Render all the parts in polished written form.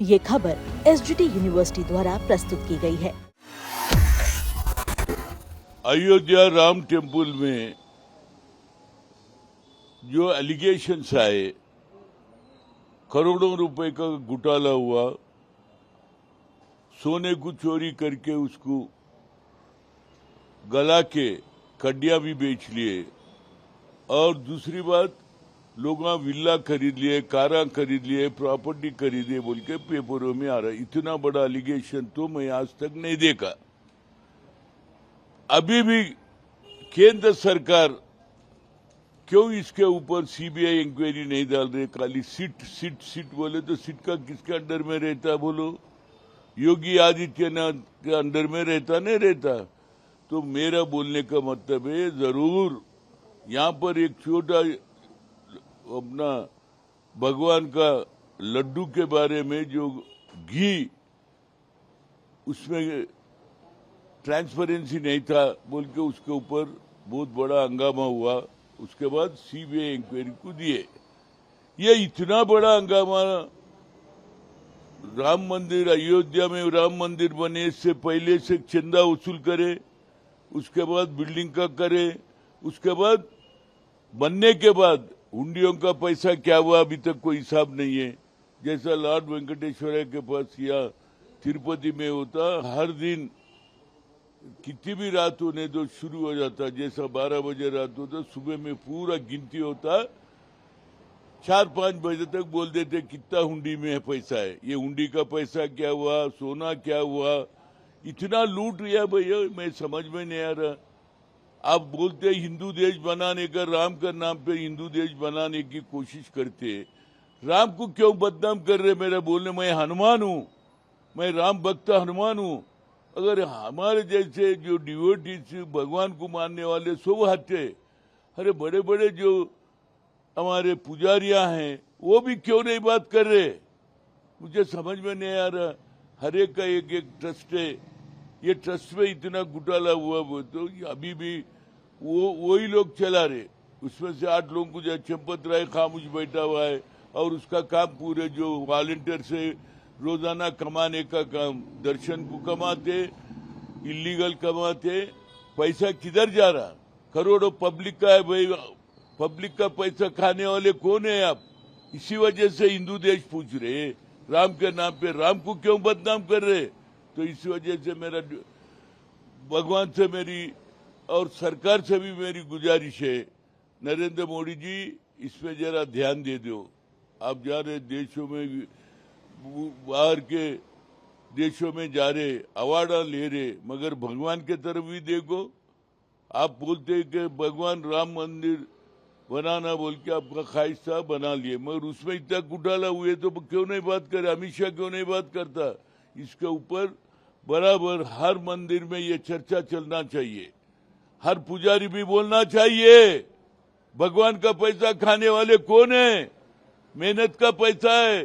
ये खबर SGT university द्वारा प्रस्तुत की गई है। अयोध्या राम टेम्पल में जो एलिगेशंस आए, करोड़ों रुपए का घोटाला हुआ, सोने को चोरी करके उसको गला के कड्डियां भी बेच लिए, और दूसरी बात लोग विला खरीद लिए, कारा खरीद लिए, प्रॉपर्टी खरीदे बोल के पेपरों में आ रहा है। इतना बड़ा एलिगेशन तो मैं आज तक नहीं देखा। अभी भी केंद्र सरकार क्यों इसके ऊपर सीबीआई इंक्वायरी नहीं डाल रही? खाली सिट बोले तो सिट का किसके अंडर में रहता बोलो? योगी आदित्यनाथ के अंडर में रहता नहीं रहता? तो मेरा बोलने का मतलब है, जरूर यहाँ पर एक छोटा अपना भगवान का लड्डू के बारे में जो घी उसमें ट्रांसपेरेंसी नहीं था बोल के उसके ऊपर बहुत बड़ा हंगामा हुआ। उसके बाद सीबीआई इंक्वायरी को दिए। ये इतना बड़ा हंगामा, राम मंदिर, अयोध्या में राम मंदिर बने से पहले से चंदा वसूल करे, उसके बाद बिल्डिंग का करे, उसके बाद बनने के बाद हुंडियों का पैसा क्या हुआ अभी तक कोई हिसाब नहीं है। जैसा लॉर्ड वेंकटेश्वर के पास या तिरुपति में होता, हर दिन कितनी भी रात होने तो शुरू हो जाता, जैसा 12 बजे रात होता, सुबह में पूरा गिनती होता, 4-5 बजे तक बोल देते कितना हुंडी में पैसा है, ये हुंडी का पैसा क्या हुआ, सोना क्या हुआ। इतना लूट लिया भैया, मैं समझ में नहीं आ रहा। आप बोलते हिंदू देश बनाने का, राम का नाम पे हिंदू देश बनाने की कोशिश करते, राम को क्यों बदनाम कर रहे? मेरा बोलने, मैं हनुमान हूं, मैं राम भक्त हनुमान हूं। अगर हमारे जैसे जो डिवोटीज भगवान को मानने वाले सब हत्या, अरे बड़े बड़े जो हमारे पुजारियां हैं वो भी क्यों नहीं बात कर रहे? मुझे समझ में नहीं आ रहा। हर एक का एक एक ट्रस्ट है, ये ट्रस्ट में इतना घोटाला हुआ वो तो अभी भी वही लोग चला रहे। उसमें से 8 लोगों को जो चंपत राय खामोश बैठा हुआ है, और उसका काम पूरे जो वॉलंटियर से रोजाना कमाने का काम, दर्शन को कमाते, इलीगल कमाते, पैसा किधर जा रहा? करोड़ों पब्लिक का है भाई, पब्लिक का पैसा खाने वाले कौन है आप? इसी वजह से हिंदू देश पूछ रहे, राम के नाम पे राम को क्यों बदनाम कर रहे? तो इस वजह से मेरा भगवान से मेरी और सरकार से भी मेरी गुजारिश है, नरेंद्र मोदी जी इसमें जरा ध्यान दे दो। आप जा रहे देशों में, बाहर के देशों में जा रहे, अवार्ड ले रहे, मगर भगवान के तरफ भी देखो। आप बोलते हैं कि भगवान राम मंदिर बनाना बोल के आपका ख्वाहिश था, बना लिए, मगर उसमें इतना घोटाला हुए तो क्यों नहीं बात करे? अमित शाह क्यों नहीं बात करता? इसके ऊपर बराबर हर मंदिर में ये चर्चा चलना चाहिए, हर पुजारी भी बोलना चाहिए, भगवान का पैसा खाने वाले कौन है? मेहनत का पैसा है,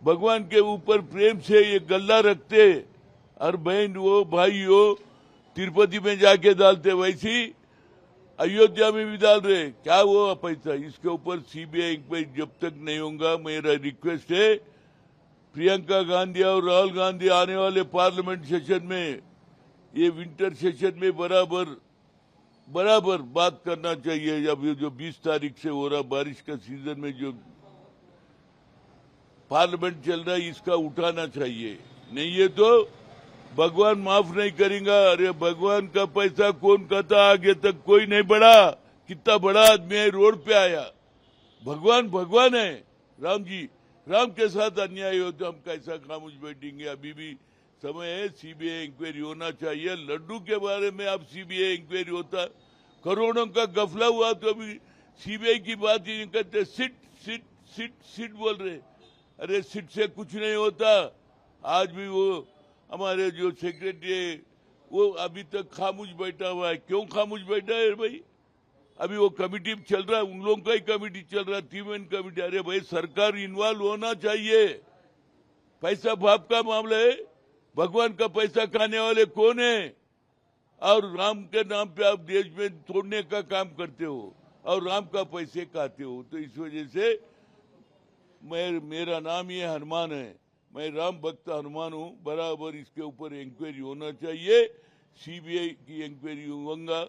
भगवान के ऊपर प्रेम से ये गल्ला रखते, और बहन वो भाई हो तिरुपति में जाके डालते, वैसी अयोध्या में भी डाल रहे, क्या वो पैसा? इसके ऊपर सीबीआई इंक्वायरी जब तक नहीं होगा, मेरा रिक्वेस्ट है, प्रियंका गांधी और राहुल गांधी आने वाले पार्लियामेंट सेशन में, ये विंटर सेशन में बराबर बात करना चाहिए। अब जो 20 तारीख से हो रहा बारिश का सीजन में जो पार्लियामेंट चल रहा है, इसका उठाना चाहिए, नहीं ये तो भगवान माफ नहीं करेगा। अरे भगवान का पैसा कौन खाता? आगे तक कोई नहीं बढ़ा। कितना बड़ा आदमी है, रोड पे आया, भगवान है राम जी, राम के साथ अन्याय हो तो हम कैसा खामोश बैठेंगे? अभी भी समय है, सीबीआई इंक्वायरी होना चाहिए। लड्डू के बारे में आप सीबीआई इंक्वायरी होता, करोड़ों का गफला हुआ तो अभी सीबीआई की बात ही नहीं करते, सिट बोल रहे। अरे सिट से कुछ नहीं होता। आज भी वो हमारे जो सेक्रेटरी है वो अभी तक खामोश बैठा हुआ है। क्यों खामोश बैठा है भाई? अभी वो कमिटी चल रहा है, उन लोगों का ही कमिटी चल रहा है, 3 मैन कमिटी। अरे भाई सरकार इन्वॉल्व होना चाहिए, पैसा बाप का मामला है, भगवान का पैसा खाने वाले कौन है? और राम के नाम पे आप देश में तोड़ने का काम करते हो और राम का पैसे खाते हो। तो इस वजह से मेरा नाम ये हनुमान है, मैं राम भक्त हनुमान हूँ, बराबर इसके ऊपर इंक्वायरी होना चाहिए। सीबीआई की इंक्वायरी होगा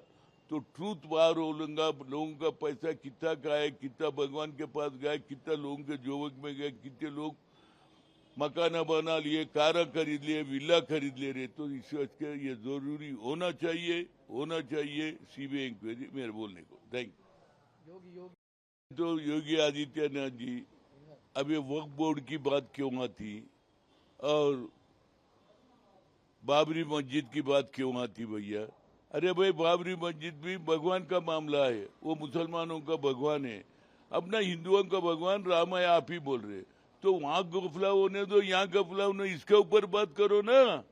तो ट्रूथ बाहर होगा। लोगों का पैसा कितना का है, कितना भगवान के पास गया, कितना लोगों के जोवक में गया, कितने लोग मकाना बना लिए, कार खरीद लिए, विला खरीद ले रहे। तो इस वजह के ये जरूरी होना चाहिए सीबीआई इंक्वायरी। मेरे बोलने को थैंक यू। तो योगी आदित्यनाथ जी, अब ये वक्फ बोर्ड की बात क्यों आती और बाबरी मस्जिद की बात क्यों आती भैया? अरे भाई, बाबरी मस्जिद भी भगवान का मामला है, वो मुसलमानों का भगवान है। अपना हिंदुओं का भगवान राम है, आप ही बोल रहे। तो वहां गफला होने दो, यहाँ गफला होने, इसके ऊपर बात करो ना।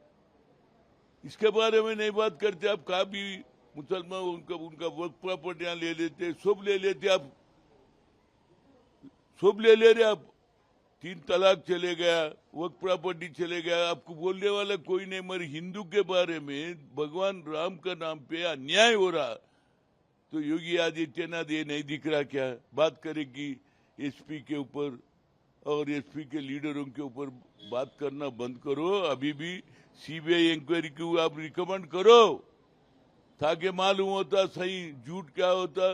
इसके बारे में नहीं बात करते आप। कहा भी मुसलमान उनका वक्फ प्रॉपर्टियां ले लेते, सब ले लेते, आप सब ले ले रहे। आप 3 तलाक चले गया, वक्फ प्रॉपर्टी चले गया, आपको बोलने वाला कोई नहीं। मगर हिंदू के बारे में भगवान राम का नाम पे अन्याय हो रहा, तो योगी आदित्यनाथ ये नहीं दिख रहा क्या? बात करेगी एसपी के ऊपर और एसपी के लीडरों के ऊपर बात करना बंद करो। अभी भी सीबीआई इंक्वायरी को आप रिकमेंड करो, ताकि मालूम होता सही झूठ क्या होता,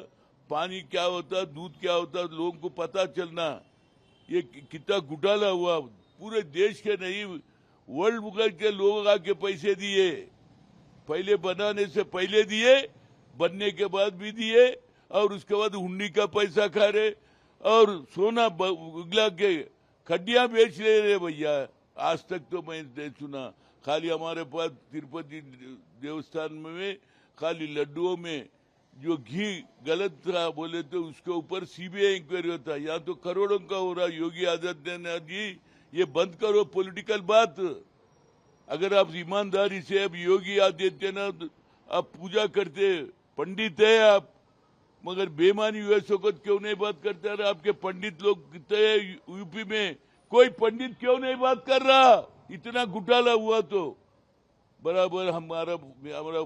पानी क्या होता, दूध क्या होता, लोगों को पता चलना ये कितना घोटाला हुआ। पूरे देश के नहीं, वर्ल्ड भर के लोग आके पैसे दिए, पहले बनाने से पहले दिए, बनने के बाद भी दिए, और उसके बाद हुंडी का पैसा खा रहे और सोना उगला के खड्डियां बेच ले रहे भैया। आज तक तो मैं नहीं सुना। खाली हमारे पास तिरुपति देवस्थान में खाली लड्डुओं में जो घी गलत था बोले तो उसके ऊपर सीबीआई इंक्वायरी होता है। यहाँ तो करोड़ों का हो रहा। योगी आदित्यनाथ जी, ये बंद करो पॉलिटिकल बात। अगर आप ईमानदारी से, अब योगी आदित्यनाथ आप पूजा करते, पंडित है आप, मगर बेईमानी वैसे वक्त क्यों नहीं बात करते? अरे आपके पंडित लोग कितने हैं यूपी में, कोई पंडित क्यों नहीं बात कर रहा? इतना घोटाला हुआ तो बराबर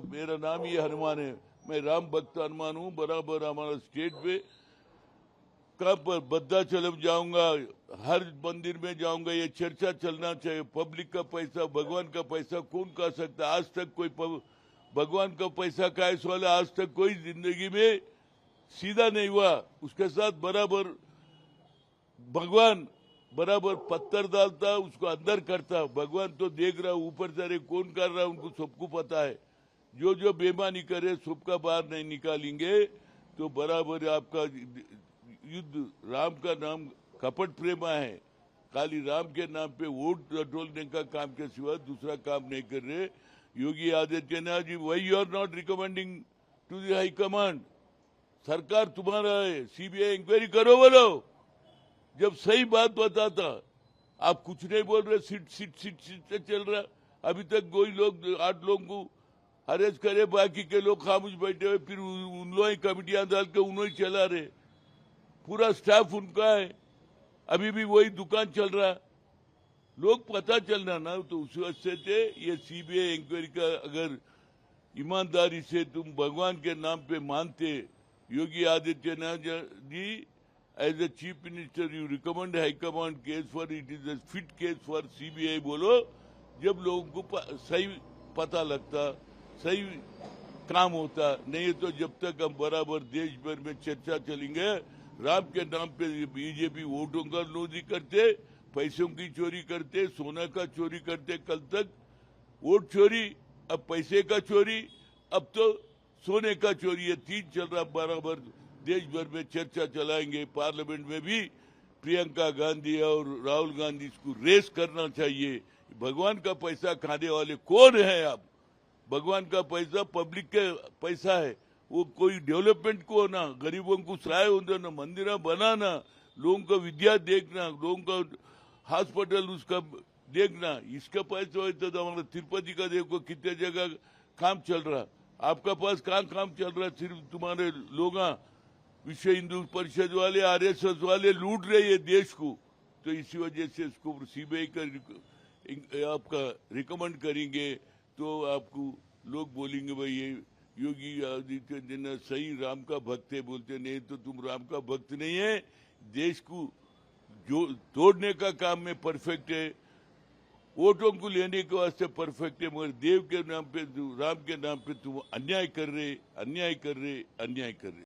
मेरा नाम ही हनुमान है, मैं राम भक्त हनुमान हूँ। बराबर हमारा स्टेट पे कहाँ पर भद्राचलम जाऊंगा, हर मंदिर में जाऊंगा, ये चर्चा चलना चाहिए। पब्लिक का पैसा, भगवान का पैसा कौन खा सकता? आज तक कोई भगवान का पैसा खाए वाला आज तक कोई जिंदगी में सीधा नहीं हुआ। उसके साथ बराबर भगवान बराबर पत्थर डालता, उसको अंदर करता। भगवान तो देख रहा, ऊपर जा रहे, कौन कर रहा उनको सबको पता है। जो जो बेईमानी करे सबका बाहर नहीं निकालेंगे तो बराबर आपका युद्ध। राम का नाम कपट प्रेमा है, खाली राम के नाम पे वोट टोलने का काम के सिवा दूसरा काम नहीं कर रहे। Yogi Adityanath ji, why you are not recommending to the high command? सरकार तुम्हारा है, सीबीआई इंक्वायरी करो बोलो। जब सही बात बताता, आप कुछ नहीं बोल रहे, सिट से चल रहा। अभी तक कोई लोग 8 लोगों को अरेस्ट करे, बाकी के लोग खामोश बैठे हुए, फिर उन लोग ही कमिटियां डाल के उन्होंने चला रहे, पूरा स्टाफ उनका है। अभी भी वही दुकान चल रहा। लोग पता चलना ना, तो उस वजह से ये सीबीआई इंक्वायरी का अगर ईमानदारी से तुम भगवान के नाम पे मानते, Yogi Adityanath ji as a chief minister you recommend high command case for it is a fit case for CBI बोलो। जब लोगों को सही पता लगता, सही काम होता। नहीं तो जब तक हम बराबर देश भर में चर्चा चलेंगे राम के नाम पे, बीजेपी वोटों का लूटी करते, पैसों की चोरी करते, सोना का चोरी करते। कल तक वोट चोरी, अब पैसे का चोरी, अब तो सोने का चोरी। ये 3 चल रहा बराबर। देश भर में चर्चा चलाएंगे। पार्लियामेंट में भी प्रियंका गांधी और राहुल गांधी इसको रेस करना चाहिए। भगवान का पैसा खाने वाले कौन है आप? भगवान का पैसा पब्लिक के पैसा है, वो कोई डेवलपमेंट को ना, गरीबों को सहाय होना ना, मंदिर बनाना, लोगों का विद्या देखना, लोगों का हॉस्पिटल उसका देखना, इसका पैसा हो तो हमारा तिरुपति का देखो कितने जगह काम चल रहा। आपका पास कहाँ काम चल रहा? सिर्फ तुम्हारे लोग, विश्व हिंदू परिषद वाले, आरएसएस वाले लूट रहे ये देश को। तो इसी वजह से इसको सीबीआई का आपका रिकमेंड करेंगे तो आपको लोग बोलेंगे भाई ये योगी आदित्यनाथ सही राम का भक्त है। बोलते नहीं तो तुम राम का भक्त नहीं है, देश को जो तोड़ने का काम में परफेक्ट है। वोटों को लेने के वास्ते परफेक्ट है, मगर देव के नाम पे, राम के नाम पे तुम अन्याय कर रहे, अन्याय कर रहे, अन्याय कर रहे।